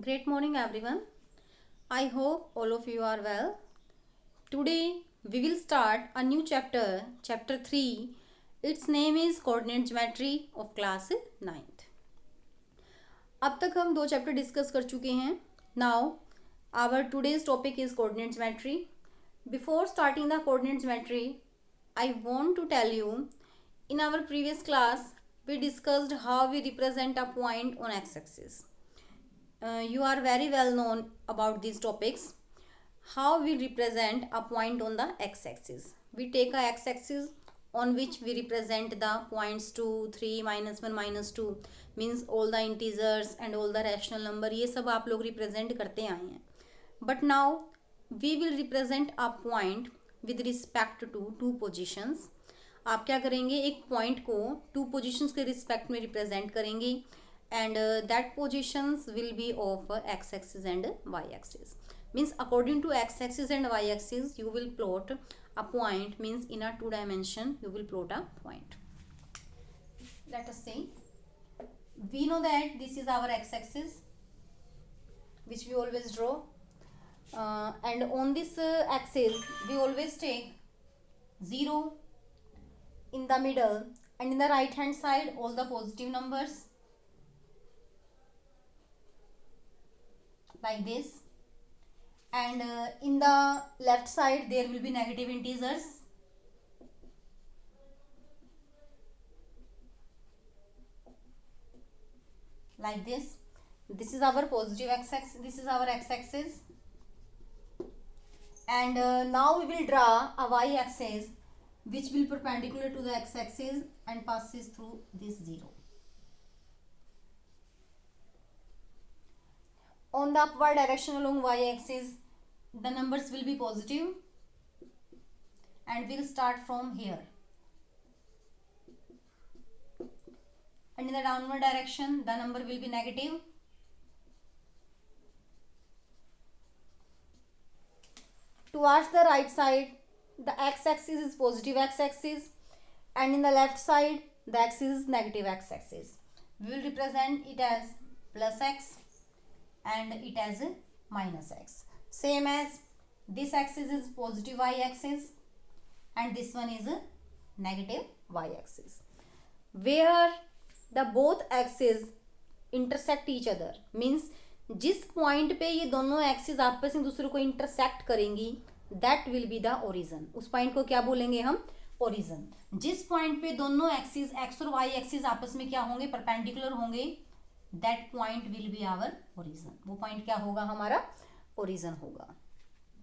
Great morning, everyone. I hope all of you are well. Today we will start a new chapter, chapter 3. Its name is Coordinate Geometry of class 9th. अब तक हम दो chapter discuss कर चुके हैं. Now our today's topic is coordinate geometry. Before starting the coordinate geometry, I want to tell you, in our previous class we discussed how we represent a point on x-axis. You are very well known about these topics. How we represent a point on the x-axis. We take a x-axis on which we represent the points 2, 3, -1, -2, means all the integers and all the rational number. ये सब आप लोग represent करते आए हैं. But now we will represent a point with respect to two positions. आप क्या करेंगे, एक पॉइंट को टू पोजिशंस के रिस्पेक्ट में रिप्रेजेंट करेंगे and that positions will be of x-axis and y-axis. Means according to x-axis and y-axis you will plot a point, means in a two dimension you will plot a point. Let us see. We know that this is our x-axis which we always draw, and on this axis we always take 0 in the middle, and in the right hand side all the positive numbers like this, and in the left side there will be negative integers, like this. This is our positive x-axis, this is our x-axis, and now we will draw a y-axis which will perpendicular to the x-axis and passes through this 0. On the upward direction along y-axis the numbers will be positive and will start from here, and in the downward direction the number will be negative. Towards the right side the x-axis is positive x-axis, and in the left side the axis is negative x-axis. We will represent it as plus x and it as minus x. Same as this axis is positive y-axis and this one is negative y-axis. Where the both axes intersect each other, means जिस point पे ये दोनों axis आपस में दूसरे को intersect करेंगी, that will be the origin. उस पॉइंट को क्या बोलेंगे हम? ओरिजन. जिस पॉइंट पे दोनों एक्सिस एक्स और वाई एक्सिस आपस में क्या होंगे? परपेंडिकुलर होंगे, that point will be our origin. वो पॉइंट क्या होगा? हमारा ओरिजन होगा.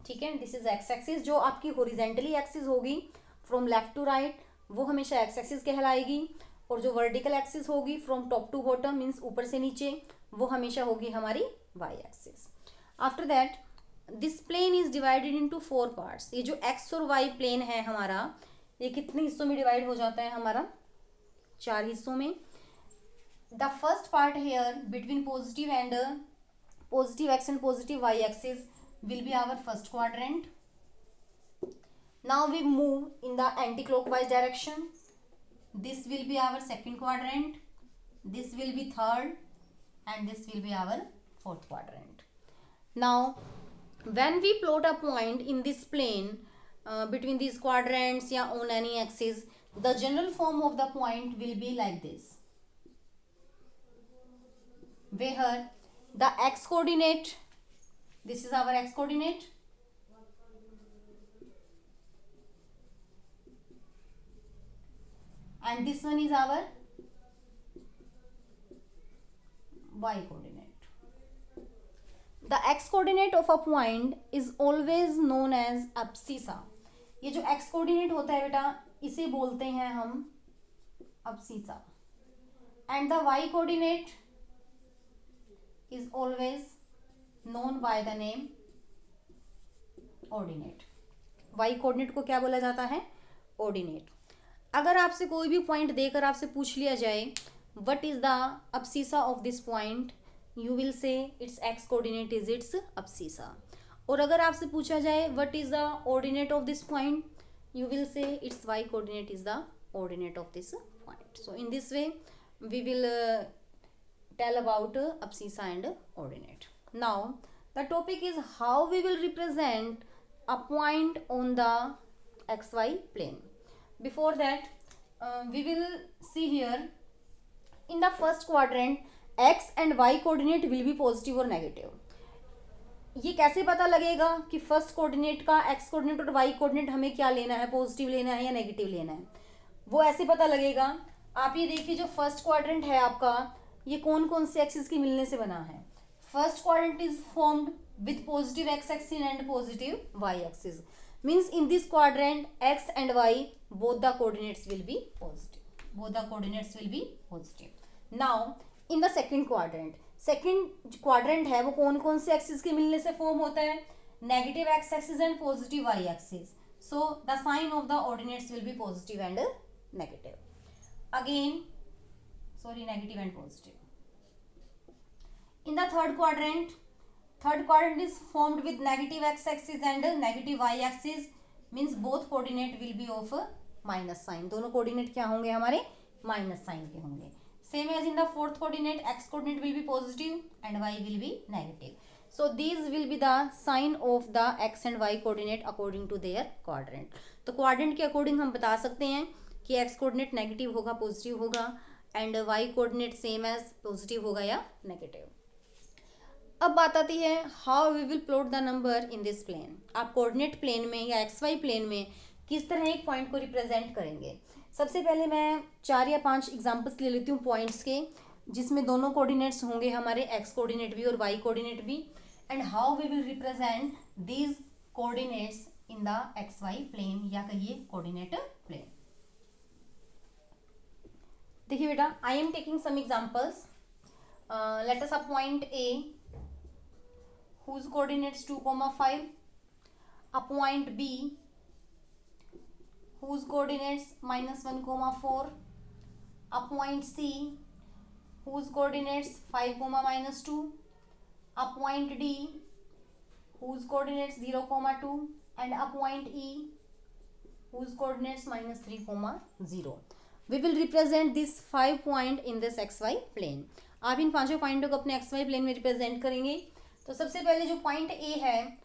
ठीक है. This is X axis. जो आपकी हॉरिजेंटली एक्सिस होगी फ्रॉम लेफ्ट टू राइट वो हमेशा एक्स एक्सिस कहलाएगी, और जो वर्टिकल एक्सिस होगी from top to bottom means ऊपर से नीचे वो हमेशा होगी हमारी Y axis. After that this plane is divided into 4 parts. ये जो एक्स और वाई प्लेन है हमारा, ये कितने हिस्सों में डिवाइड हो जाता है? हमारा 4 हिस्सों में. The first part here between positive and positive x and positive y axis will be our first quadrant. Now we move in the anti-clockwise direction. This will be our second quadrant, this will be third, and this will be our fourth quadrant. Now when we plot a point in this plane between these quadrants या on any axis, the general form of the point will be like this, where the x coordinate, this is our x coordinate, and this one is our y coordinate. The x coordinate of a point is always known as abscissa. ये जो x coordinate होता है बेटा, इसे बोलते हैं हम abscissa, and the y coordinate is always known by the name ordinate. y coordinate को क्या बोला जाता है? ordinate. अगर आपसे कोई भी पॉइंट देकर आपसे पूछ लिया जाए what is the abscissa of this point, you will say its x coordinate is its abscissa. और अगर आपसे पूछा जाए what is the ordinate of this point, you will say its y coordinate is the ordinate of this point. So in this way we will tell about abscissa and ordinate. Now the topic is how we will represent a point on the xy plane. Before that, we will see here in the first quadrant x and y coordinate will be positive or negative. ये कैसे पता लगेगा कि first coordinate का x coordinate और Y coordinate हमें क्या लेना है, पॉजिटिव लेना है या नेगेटिव लेना है, वो ऐसे पता लगेगा। आप ये देखिए जो फर्स्ट क्वाड्रेंट है आपका, ये कौन कौन से एक्सिस के मिलने से बना है। First quadrant is formed with positive X axis and positive Y axis, means in this quadrant X and Y both the coordinates will be positive, both the coordinates will be positive. Now in the second quadrant, second quadrant है वो कौन कौन से axis के मिलने से form होता है, negative X axis and positive Y axis, so the sign of the ordinates will be positive and negative, again sorry negative and positive. In the third quadrant is formed with negative x axis and negative y axis, means both coordinate will be of minus sign, दोनों coordinate क्या होंगे हमारे, minus sign के होंगे। Same as in the fourth coordinate, x coordinate will be positive and y will be negative, so these will be the sign of the x and y coordinate according to their quadrant। तो quadrant के according हम बता सकते हैं कि x coordinate negative होगा, positive होगा, and y coordinate same as positive होगा या नेगेटिव। अब बात आती है how we will plot the number in this plane. आप कोऑर्डिनेट प्लेन में या एक्स वाई प्लेन में किस तरह एक पॉइंट को रिप्रेजेंट करेंगे। सबसे पहले मैं 4 या 5 एग्जांपल्स ले लेती हूँ पॉइंट्स के, जिसमें दोनों कोऑर्डिनेट्स होंगे हमारे, एक्स कोऑर्डिनेट भी और वाई कोऑर्डिनेट भी, and how we will represent these coordinates in the X Y plane या कहिए कोऑर्डिनेट प्लेन। देखिए बेटा, I am taking some examples. Let us a point A whose coordinates 2, 5, a point B whose coordinates -1, 4, a point C whose coordinates 5, -2, a point D whose coordinates 0, 2, and a point E whose coordinates -3, 0. We will represent this 5 point in this xy plane. आप इन पांचों पॉइंटों को अपने xy plane में represent करेंगे। तो सबसे पहले जो पॉइंट ए है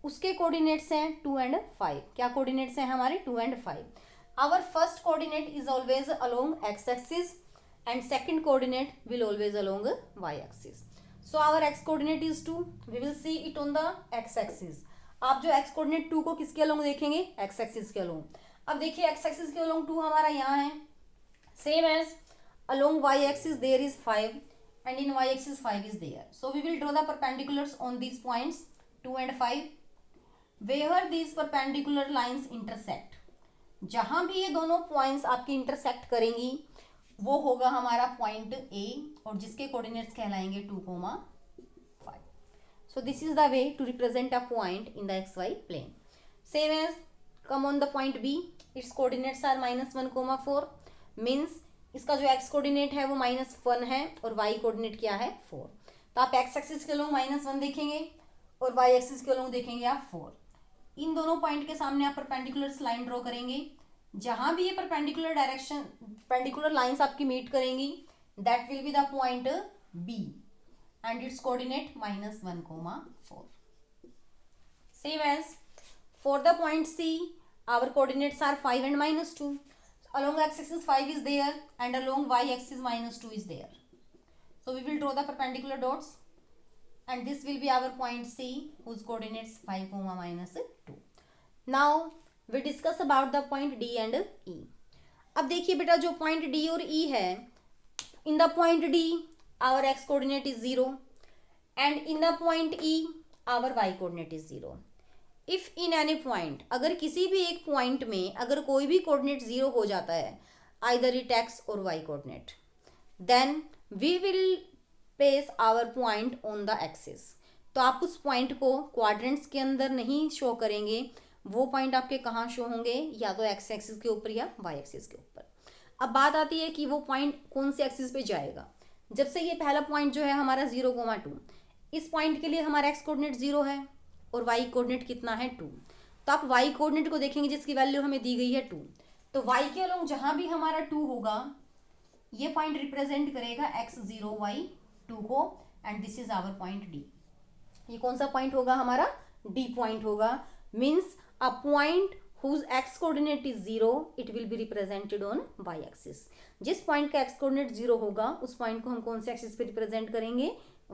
उसके कोऑर्डिनेट्स हैं 2 and 5। क्या कोऑर्डिनेट्स हैं हमारे, 2 and 5। Our first coordinate is always along X axis and second coordinate will always along Y axis. So our X coordinate is 2, we will see it on the X axis. आप जो x coordinate 2 को किसके along देखेंगे, x axis के along. अब देखिए x axis के along 2 हमारा यहाँ है, same as along y axis there is 5 and in y axis 5 is there, so we will draw the perpendiculars on these points 2 and 5 where these perpendicular lines intersect। जहां भी ये दोनों points आपकी intersect करेंगी वो होगा हमारा पॉइंट ए और जिसके कोऑर्डिनेट्स कहलाएंगे 2, 5। so this is the way to represent a point in the xy plane। same as come on the point B, its coordinates are -1, 4, means इसका जो x कोऑर्डिनेट है वो -1 है और y कोऑर्डिनेट क्या है, 4। तो आप x एक्सिस के लोग -1 देखेंगे और y एक्सिस के लोग देखेंगे आप 4। इन दोनों पॉइंट के सामने आप परपेंडिकुलर लाइन ड्रॉ करेंगे। जहां भी ये परपेंडिकुलर डायरेक्शन परपेंडिकुलर लाइंस आपकी मीट करेंगी that will be the point B and its coordinate -1, 4। Same as for the point C, our coordinates are 5 and -2। along x axis 5 is there and along y axis -2 is there, so we will draw the perpendicular dots and this will be our point C whose coordinates 5, -2। now we discuss about the point D and E। अब देखिए बेटा जो point D और E है, in the point D our x coordinate is 0 and in the point E our y coordinate is 0। If in any point, अगर किसी भी एक पॉइंट में अगर कोई भी कोऑर्डिनेट 0 हो जाता है, आइदर इट एक्स और Y coordinate, then we will place our point on the axis. तो आप उस पॉइंट को क्वाड्रेंट्स के अंदर नहीं शो करेंगे, वो पॉइंट आपके कहाँ शो होंगे, या तो एक्स एक्सिस के ऊपर या वाई एक्सिस के ऊपर। अब बात आती है कि वो पॉइंट कौन से एक्सिस पे जाएगा। जब से ये पहला पॉइंट जो है हमारा 0, 2, इस पॉइंट के लिए हमारा एक्स कोऑर्डिनेट 0 है और y कोऑर्डिनेट कितना है 2। तो आप y कोऑर्डिनेट को देखेंगे जिसकी वैल्यू हमें दी गई है 2, तो y के अलोंग जहां भी हमारा 2 होगा ये पॉइंट रिप्रेजेंट करेगा x0 y 2 को, and this is our point D। ये कौन सा पॉइंट होगा हमारा, डी पॉइंट होगा। Means a point whose x coordinate is 0 it will be represented on y axis। जिस पॉइंट का x कोऑर्डिनेट 0 होगा उस पॉइंट को हम कौन से एक्सिस पे रिप्रेजेंट करेंगे,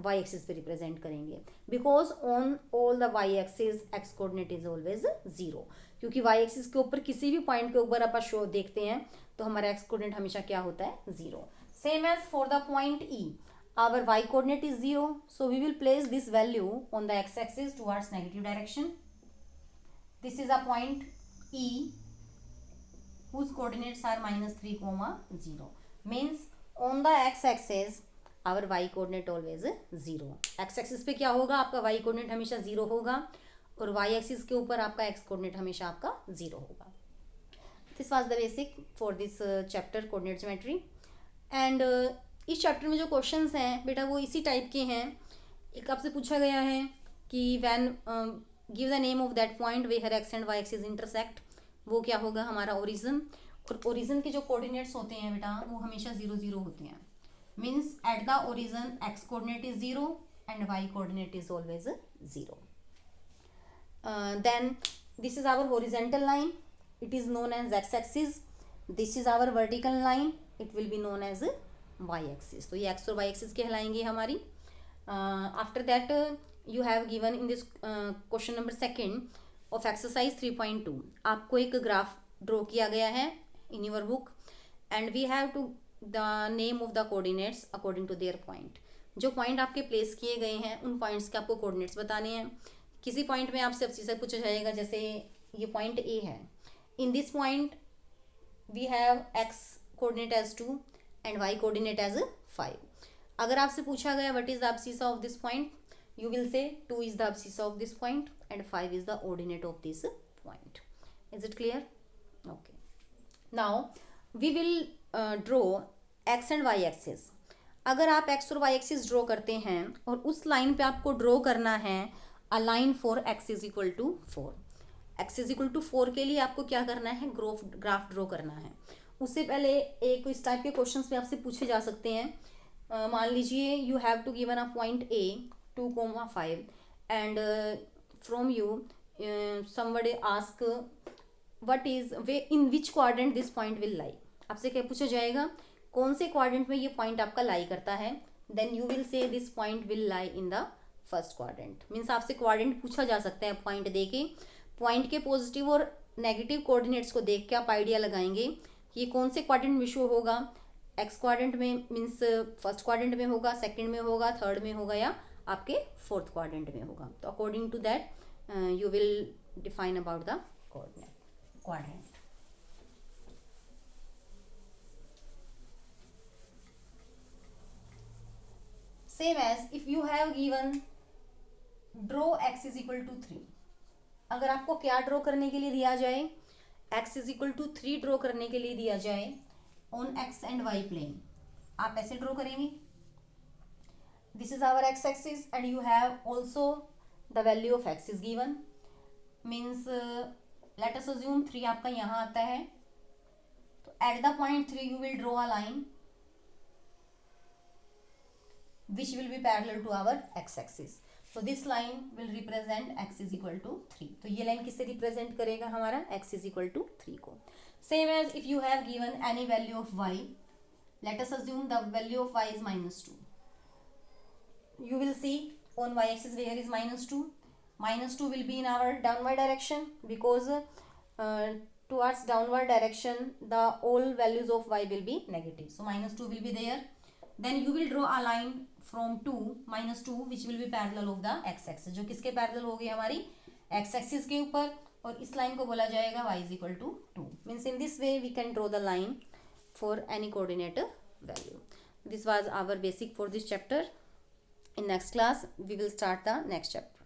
y एक्सिस पे रिप्रेजेंट करेंगे। Because on all the y axis x coordinate is always 0, क्योंकि y एक्सिस के ऊपर किसी भी पॉइंट के ऊपर आप शो देखते हैं तो हमारा x कोऑर्डिनेट हमेशा क्या होता है, 0। Same as for the point E, our y coordinate is 0, so we will place this value on the x axis towards negative direction। This is a point E whose coordinates are -3, 0, means on the x axis our y coordinate always 0। x axis पे क्या होगा, आपका y coordinate हमेशा 0 होगा और y axis के ऊपर आपका x coordinate हमेशा आपका 0 होगा। This was the basic for this chapter coordinate geometry। and इस चैप्टर में जो क्वेश्चंस हैं बेटा वो इसी टाइप के हैं। एक आपसे पूछा गया है कि when give the name of that point where X and Y axis intersect, वो क्या होगा हमारा ओरिजिन। और ओरिजिन के जो कोऑर्डिनेट्स होते हैं बेटा वो हमेशा 0 0 होते हैं। Means at the origin X coordinate is 0 and Y coordinate is always 0। Then this is our horizontal line, it is known as X axis. This is our vertical line, it will be known as Y axis. तो ये X और Y axis कहलाएंगी हमारी। After that you have given in this question number 2 of exercise 3.2 आपको एक graph draw किया गया है इन your book and we have to the name of the coordinates according to their point. जो point आपके place किए गए हैं उन पॉइंट्स के आपको कोऑर्डिनेट्स बताने हैं। किसी पॉइंट में आपसे चीज़ पूछा जाएगा, जैसे ये पॉइंट ए है, in this point we have X coordinate as 2 and Y coordinate as 5। अगर आपसे पूछा गया what is the abscissa of this point, you will say 2 is the abscissa of this point and 5 is the ordinate of this point। is it clear? okay, now we will draw x and y axis। अगर आप x और y axis draw करते हैं और उस line पे आपको draw करना है a line for x is equal to 4। x is equal to 4 के लिए आपको क्या करना है, ग्राफ ड्रॉ करना है। उससे पहले एक इस टाइप के क्वेश्चंस पे आपसे पूछे जा सकते हैं। मान लीजिए you have to given a point A 2,5 and from you somebody ask what is in which quadrant this point will lie। आपसे क्या पूछा जाएगा, कौन से क्वाड्रेंट में ये पॉइंट आपका लाई करता है। Then you will say this point will lie in the first quadrant. Means आपसे क्वाड्रेंट पूछा जा सकता है पॉइंट दे के, पॉइंट के पॉजिटिव और नेगेटिव कोऑर्डिनेट्स को देख के आप आइडिया लगाएंगे कि ये कौन से क्वाड्रेंट में शो होगा। एक्स क्वाड्रेंट में मीन्स फर्स्ट क्वाड्रेंट में होगा, सेकंड में होगा, थर्ड में होगा या आपके फोर्थ क्वाड्रेंट में होगा। तो according to that you will define about the quadrant. Same as if you have given draw x is equal to 3। अगर आपको क्या ड्रॉ करने के लिए दिया जाए, x is equal to 3 draw करने के लिए दिया जाए on x and y plane, आप ऐसे ड्रॉ करेंगे। This is our x axis and you have also the value of x is given। means let us assume 3 आपका यहाँ आता है, तो at the point 3 you will draw a line which will be parallel to our x axis। so this line will represent x is equal to 3। तो ये line किससे represent करेगा, हमारा x is equal to 3 को। same as if you have given any value of y, let us assume the value of y is -2। you will see on y axis where is -2, -2 will be in our downward direction because towards downward direction the all values of y will be negative, so -2 will be there। then you will draw a line from 2 -2 which will be parallel of the x axis, जो किसके parallel होगी, हमारी x axis के ऊपर, और इस line को बोला जाएगा y is equal to 2। means in this way we can draw the line for any coordinate value। this was our basic for this chapter। in next class we will start the next chapter।